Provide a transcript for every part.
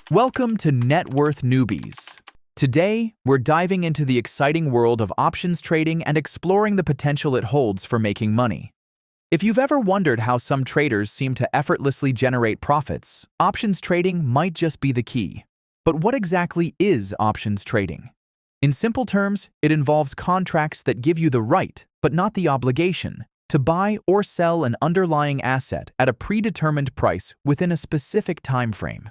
Welcome to Net Worth Newbies. Today, we're diving into the exciting world of options trading and exploring the potential it holds for making money. If you've ever wondered how some traders seem to effortlessly generate profits, options trading might just be the key. But what exactly is options trading? In simple terms, it involves contracts that give you the right, but not the obligation, to buy or sell an underlying asset at a predetermined price within a specific time frame.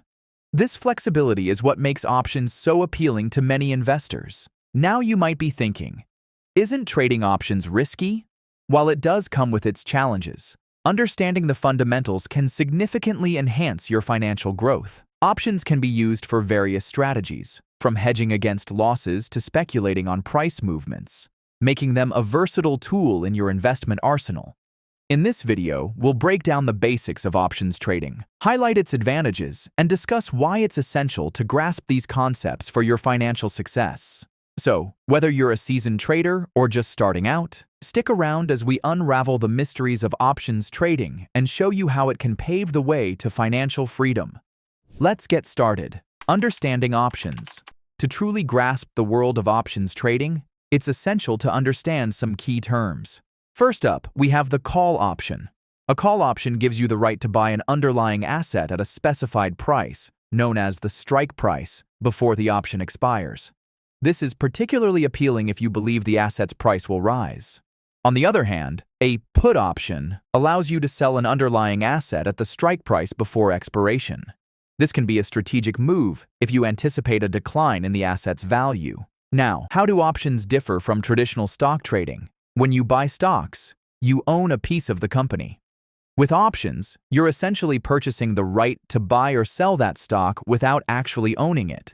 This flexibility is what makes options so appealing to many investors. Now you might be thinking, isn't trading options risky? While it does come with its challenges, understanding the fundamentals can significantly enhance your financial growth. Options can be used for various strategies, from hedging against losses to speculating on price movements, making them a versatile tool in your investment arsenal. In this video, we'll break down the basics of options trading, highlight its advantages, and discuss why it's essential to grasp these concepts for your financial success. So, whether you're a seasoned trader or just starting out, stick around as we unravel the mysteries of options trading and show you how it can pave the way to financial freedom. Let's get started. Understanding options. To truly grasp the world of options trading, it's essential to understand some key terms. First up, we have the call option. A call option gives you the right to buy an underlying asset at a specified price, known as the strike price, before the option expires. This is particularly appealing if you believe the asset's price will rise. On the other hand, a put option allows you to sell an underlying asset at the strike price before expiration. This can be a strategic move if you anticipate a decline in the asset's value. Now, how do options differ from traditional stock trading? When you buy stocks, you own a piece of the company. With options, you're essentially purchasing the right to buy or sell that stock without actually owning it.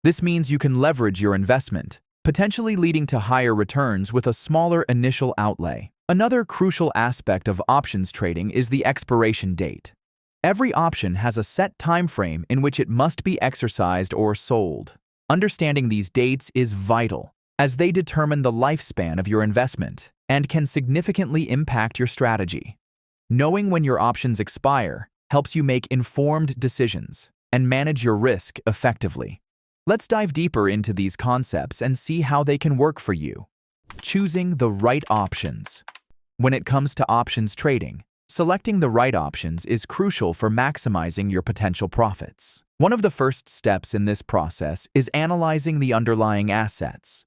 This means you can leverage your investment, potentially leading to higher returns with a smaller initial outlay. Another crucial aspect of options trading is the expiration date. Every option has a set time frame in which it must be exercised or sold. Understanding these dates is vital, as they determine the lifespan of your investment and can significantly impact your strategy. Knowing when your options expire helps you make informed decisions and manage your risk effectively. Let's dive deeper into these concepts and see how they can work for you. Choosing the right options. When it comes to options trading, selecting the right options is crucial for maximizing your potential profits. One of the first steps in this process is analyzing the underlying assets.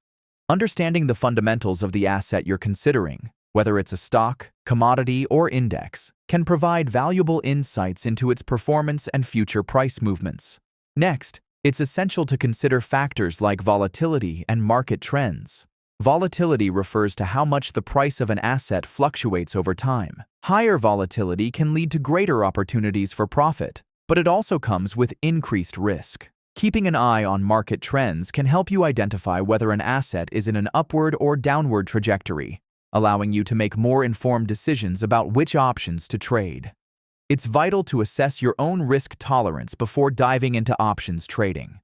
Understanding the fundamentals of the asset you're considering, whether it's a stock, commodity, or index, can provide valuable insights into its performance and future price movements. Next, it's essential to consider factors like volatility and market trends. Volatility refers to how much the price of an asset fluctuates over time. Higher volatility can lead to greater opportunities for profit, but it also comes with increased risk. Keeping an eye on market trends can help you identify whether an asset is in an upward or downward trajectory, allowing you to make more informed decisions about which options to trade. It's vital to assess your own risk tolerance before diving into options trading.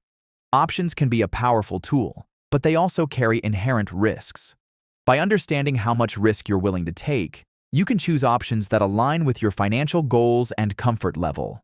Options can be a powerful tool, but they also carry inherent risks. By understanding how much risk you're willing to take, you can choose options that align with your financial goals and comfort level.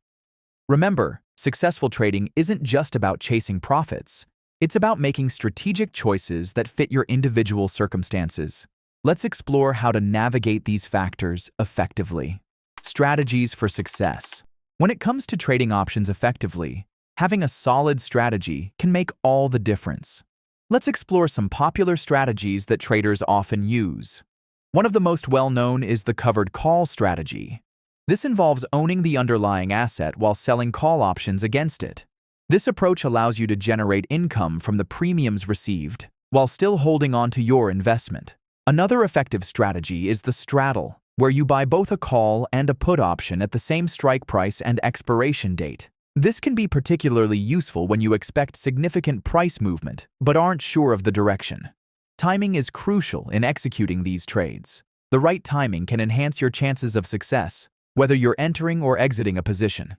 Remember, successful trading isn't just about chasing profits. It's about making strategic choices that fit your individual circumstances. Let's explore how to navigate these factors effectively. Strategies for success. When it comes to trading options effectively, having a solid strategy can make all the difference. Let's explore some popular strategies that traders often use. One of the most well-known is the covered call strategy. This involves owning the underlying asset while selling call options against it. This approach allows you to generate income from the premiums received while still holding on to your investment. Another effective strategy is the straddle, where you buy both a call and a put option at the same strike price and expiration date. This can be particularly useful when you expect significant price movement but aren't sure of the direction. Timing is crucial in executing these trades. The right timing can enhance your chances of success, whether you're entering or exiting a position.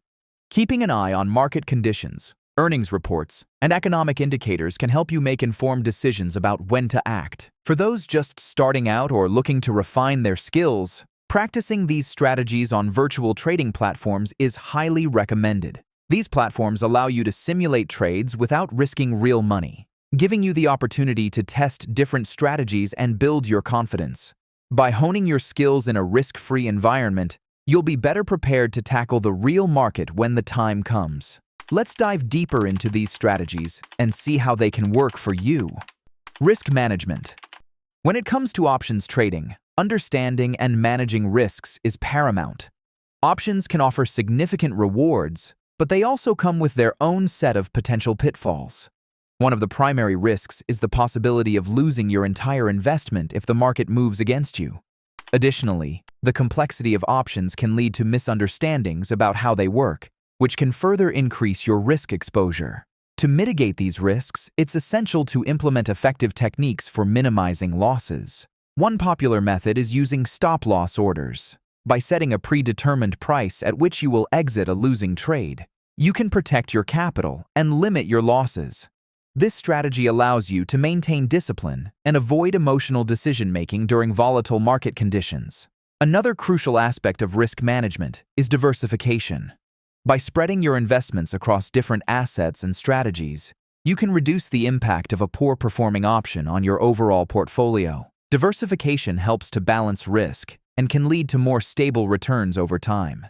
Keeping an eye on market conditions, earnings reports, and economic indicators can help you make informed decisions about when to act. For those just starting out or looking to refine their skills, practicing these strategies on virtual trading platforms is highly recommended. These platforms allow you to simulate trades without risking real money, giving you the opportunity to test different strategies and build your confidence. By honing your skills in a risk-free environment, you'll be better prepared to tackle the real market when the time comes. Let's dive deeper into these strategies and see how they can work for you. Risk management. When it comes to options trading, understanding and managing risks is paramount. Options can offer significant rewards, but they also come with their own set of potential pitfalls. One of the primary risks is the possibility of losing your entire investment if the market moves against you. Additionally, the complexity of options can lead to misunderstandings about how they work, which can further increase your risk exposure. To mitigate these risks, it's essential to implement effective techniques for minimizing losses. One popular method is using stop-loss orders. By setting a predetermined price at which you will exit a losing trade, you can protect your capital and limit your losses. This strategy allows you to maintain discipline and avoid emotional decision-making during volatile market conditions. Another crucial aspect of risk management is diversification. By spreading your investments across different assets and strategies, you can reduce the impact of a poor-performing option on your overall portfolio. Diversification helps to balance risk and can lead to more stable returns over time.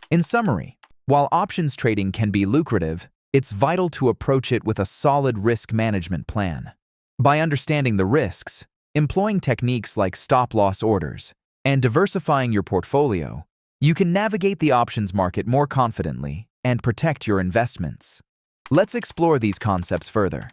In summary, while options trading can be lucrative, it's vital to approach it with a solid risk management plan. By understanding the risks, employing techniques like stop-loss orders, and diversifying your portfolio, you can navigate the options market more confidently and protect your investments. Let's explore these concepts further.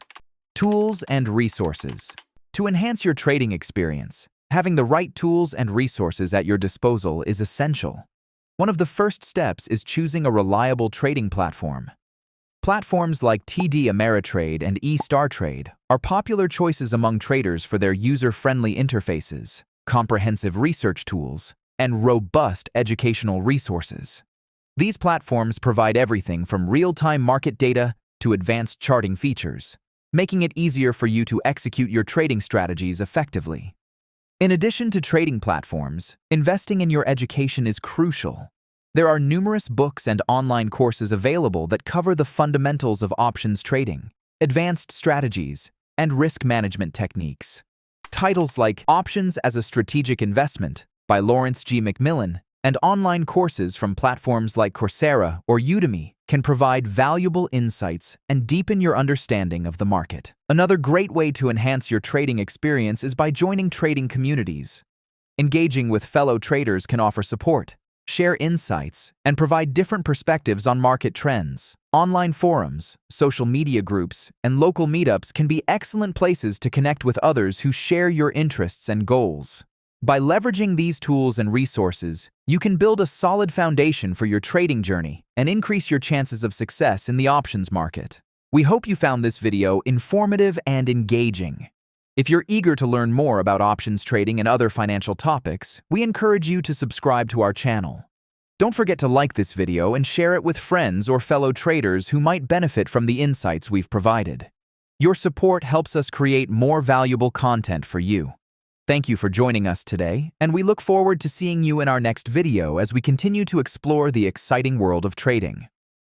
Tools and resources. To enhance your trading experience, having the right tools and resources at your disposal is essential. One of the first steps is choosing a reliable trading platform. Platforms like TD Ameritrade and eStarTrade are popular choices among traders for their user-friendly interfaces, comprehensive research tools, and robust educational resources. These platforms provide everything from real-time market data to advanced charting features, making it easier for you to execute your trading strategies effectively. In addition to trading platforms, investing in your education is crucial. There are numerous books and online courses available that cover the fundamentals of options trading, advanced strategies, and risk management techniques. Titles like Options as a Strategic Investment by Lawrence G. McMillan and online courses from platforms like Coursera or Udemy can provide valuable insights and deepen your understanding of the market. Another great way to enhance your trading experience is by joining trading communities. Engaging with fellow traders can offer support, share insights, and provide different perspectives on market trends. Online forums, social media groups, and local meetups can be excellent places to connect with others who share your interests and goals. By leveraging these tools and resources, you can build a solid foundation for your trading journey and increase your chances of success in the options market. We hope you found this video informative and engaging. If you're eager to learn more about options trading and other financial topics, we encourage you to subscribe to our channel. Don't forget to like this video and share it with friends or fellow traders who might benefit from the insights we've provided. Your support helps us create more valuable content for you. Thank you for joining us today, and we look forward to seeing you in our next video as we continue to explore the exciting world of trading.